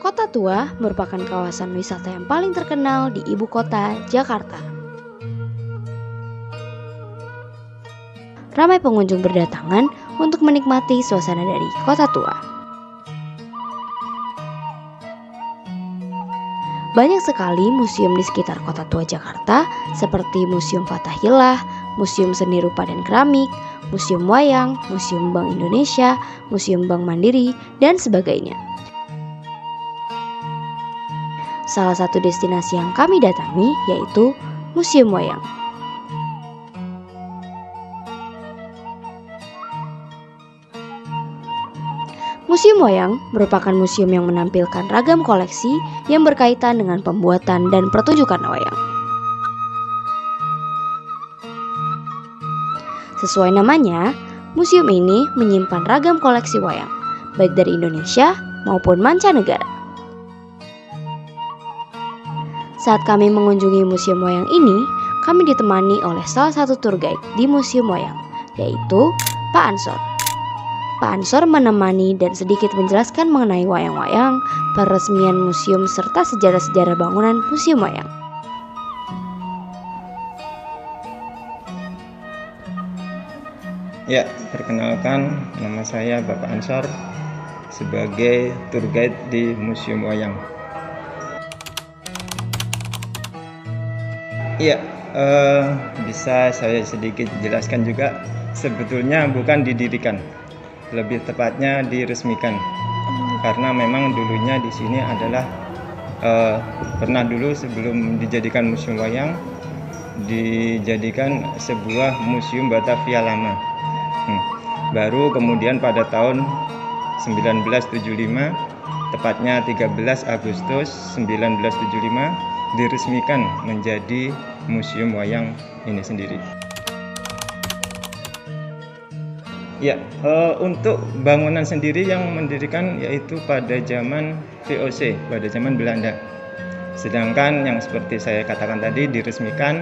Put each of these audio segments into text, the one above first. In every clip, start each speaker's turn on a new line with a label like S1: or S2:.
S1: Kota Tua merupakan kawasan wisata yang paling terkenal di ibu kota, Jakarta. Ramai pengunjung berdatangan untuk menikmati suasana dari Kota Tua. Banyak sekali museum di sekitar Kota Tua Jakarta, seperti Museum Fathahillah, Museum Seni Rupa dan Keramik, Museum Wayang, Museum Bank Indonesia, Museum Bank Mandiri, dan sebagainya. Salah satu destinasi yang kami datangi yaitu Museum Wayang. Museum Wayang merupakan museum yang menampilkan ragam koleksi yang berkaitan dengan pembuatan dan pertunjukan wayang. Sesuai namanya, museum ini menyimpan ragam koleksi wayang, baik dari Indonesia maupun mancanegara. Saat kami mengunjungi Museum Wayang ini, kami ditemani oleh salah satu tour guide di Museum Wayang, yaitu Pak Ansor. Pak Ansor menemani dan sedikit menjelaskan mengenai wayang-wayang, peresmian museum, serta sejarah-sejarah bangunan Museum Wayang.
S2: Ya, perkenalkan, nama saya Bapak Ansor sebagai tour guide di Museum Wayang. Ya, bisa saya sedikit jelaskan juga. Sebetulnya bukan didirikan, lebih tepatnya diresmikan. Karena memang dulunya di sini adalah pernah dulu sebelum dijadikan Museum Wayang, dijadikan sebuah museum Batavia lama. Baru kemudian pada tahun 1975, tepatnya 13 Agustus 1975, diresmikan menjadi Museum Wayang ini sendiri. Ya, untuk bangunan sendiri yang mendirikan yaitu pada zaman VOC, pada zaman Belanda. Sedangkan yang seperti saya katakan tadi diresmikan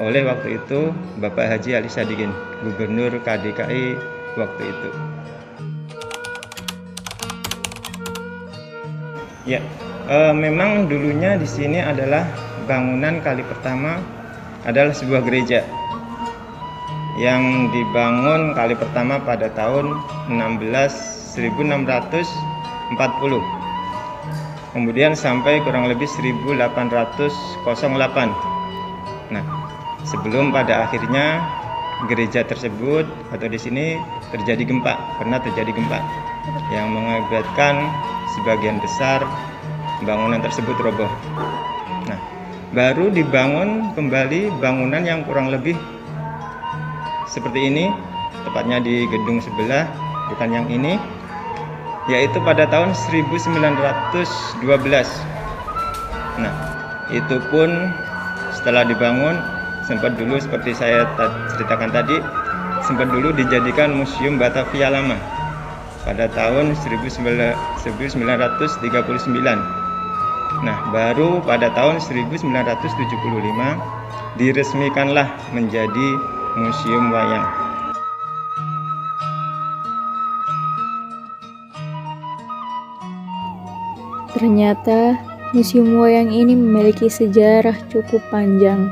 S2: oleh waktu itu Bapak Haji Ali Sadikin, Gubernur KDKI waktu itu. Ya, memang dulunya di sini adalah bangunan kali pertama adalah sebuah gereja yang dibangun kali pertama pada tahun 1640. Kemudian sampai kurang lebih 1808. Nah, sebelum pada akhirnya gereja tersebut atau di sini terjadi gempa, pernah terjadi gempa yang mengakibatkan sebagian besar bangunan tersebut roboh. Nah, baru dibangun kembali bangunan yang kurang lebih seperti ini, tepatnya di gedung sebelah, bukan yang ini, yaitu pada tahun 1912. Nah, itu pun setelah dibangun, sempat dulu seperti saya ceritakan tadi, sempat dulu dijadikan Museum Batavia Lama pada tahun 1939. Nah, baru pada tahun 1975 diresmikanlah menjadi Museum Wayang.
S3: Ternyata Museum Wayang ini memiliki sejarah cukup panjang.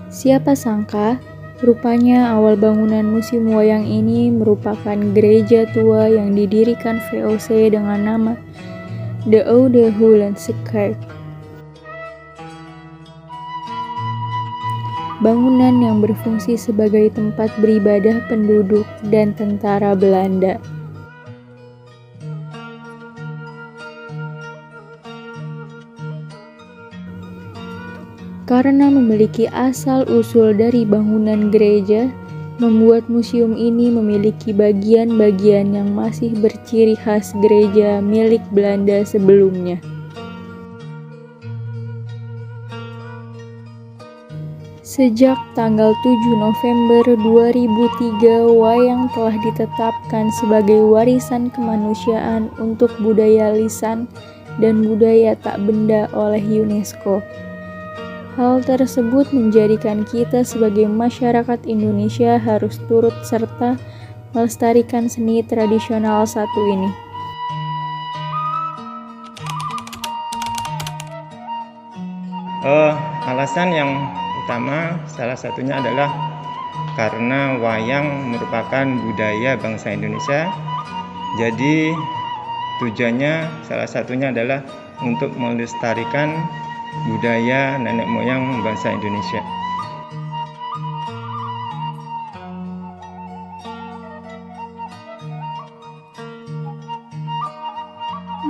S3: Siapa sangka, rupanya awal bangunan Museum Wayang ini merupakan gereja tua yang didirikan VOC dengan nama De Oude Hollandse Kerk. Bangunan yang berfungsi sebagai tempat beribadah penduduk dan tentara Belanda. Karena memiliki asal-usul dari bangunan gereja, membuat museum ini memiliki bagian-bagian yang masih berciri khas gereja milik Belanda sebelumnya. Sejak tanggal 7 November 2003, wayang telah ditetapkan sebagai warisan kemanusiaan untuk budaya lisan dan budaya tak benda oleh UNESCO. Hal tersebut menjadikan kita sebagai masyarakat Indonesia harus turut serta melestarikan seni tradisional satu ini.
S2: Alasan yang utama salah satunya adalah karena wayang merupakan budaya bangsa Indonesia. Jadi tujuannya salah satunya adalah untuk melestarikan budaya nenek moyang bangsa Indonesia.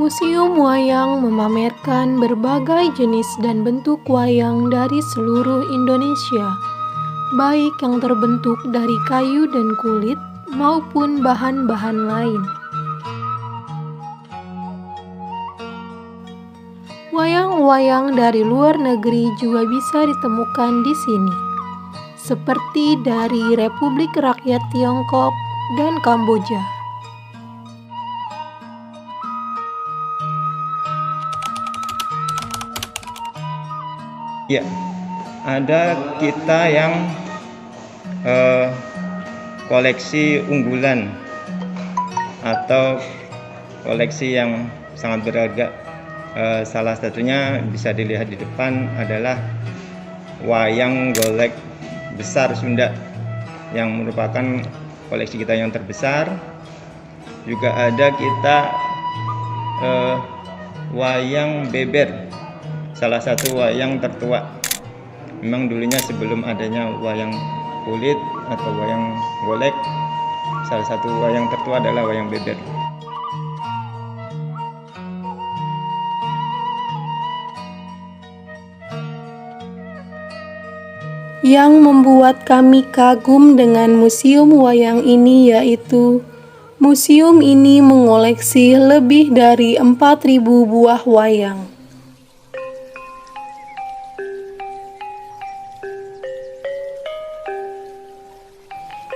S4: Museum Wayang memamerkan berbagai jenis dan bentuk wayang dari seluruh Indonesia, baik yang terbentuk dari kayu dan kulit maupun bahan-bahan lain. Wayang-wayang dari luar negeri juga bisa ditemukan di sini, seperti dari Republik Rakyat Tiongkok dan Kamboja.
S2: Ya, ada kita yang koleksi unggulan atau koleksi yang sangat berharga. Salah satunya bisa dilihat di depan adalah wayang golek besar Sunda yang merupakan koleksi kita yang terbesar. Juga ada kita wayang beber, salah satu wayang tertua. Memang dulunya sebelum adanya wayang kulit atau wayang golek, salah satu wayang tertua adalah wayang beber.
S4: Yang membuat kami kagum dengan museum wayang ini yaitu museum ini mengoleksi lebih dari 4.000 buah wayang.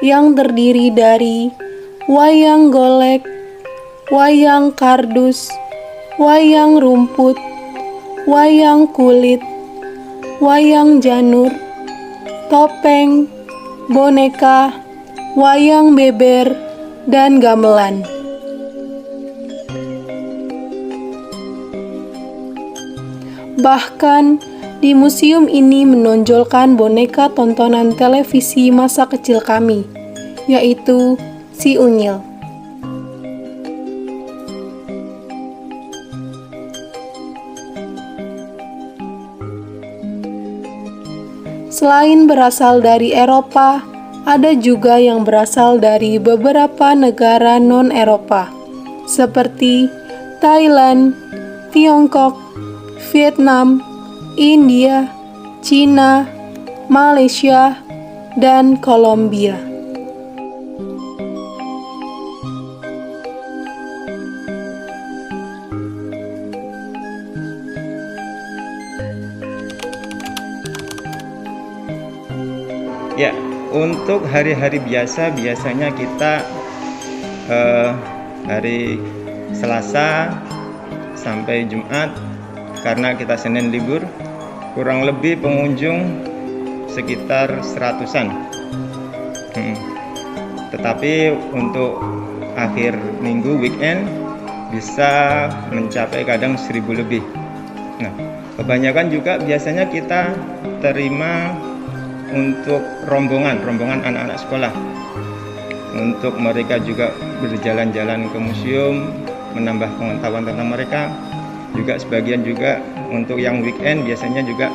S4: Yang terdiri dari wayang golek, wayang kardus, wayang rumput, wayang kulit, wayang janur, topeng, boneka, wayang beber, dan gamelan. Bahkan di museum ini menonjolkan boneka tontonan televisi masa kecil kami, yaitu si Unyil. Selain berasal dari Eropa, ada juga yang berasal dari beberapa negara non-Eropa, seperti Thailand, Tiongkok, Vietnam, India, Cina, Malaysia, dan Kolombia.
S2: Ya, untuk hari-hari biasanya kita hari Selasa sampai Jumat, karena kita Senin libur, kurang lebih pengunjung sekitar 100-an. Tetapi untuk akhir minggu weekend bisa mencapai kadang 1.000 lebih. Nah, kebanyakan juga biasanya kita terima untuk rombongan anak-anak sekolah, untuk mereka juga berjalan-jalan ke museum, menambah pengetahuan tentang mereka. Juga sebagian juga untuk yang weekend biasanya juga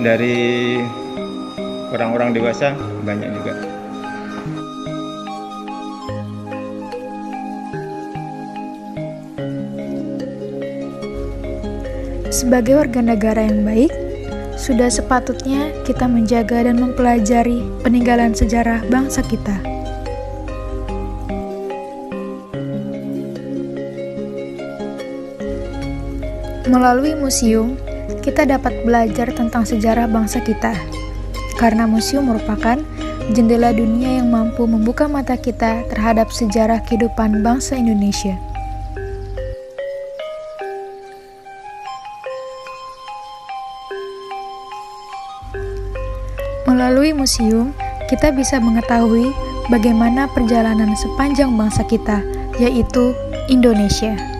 S2: dari orang-orang dewasa banyak juga.
S5: Sebagai warga negara yang baik, sudah sepatutnya kita menjaga dan mempelajari peninggalan sejarah bangsa kita. Melalui museum, kita dapat belajar tentang sejarah bangsa kita, karena museum merupakan jendela dunia yang mampu membuka mata kita terhadap sejarah kehidupan bangsa Indonesia. Melalui museum, kita bisa mengetahui bagaimana perjalanan sepanjang bangsa kita, yaitu Indonesia.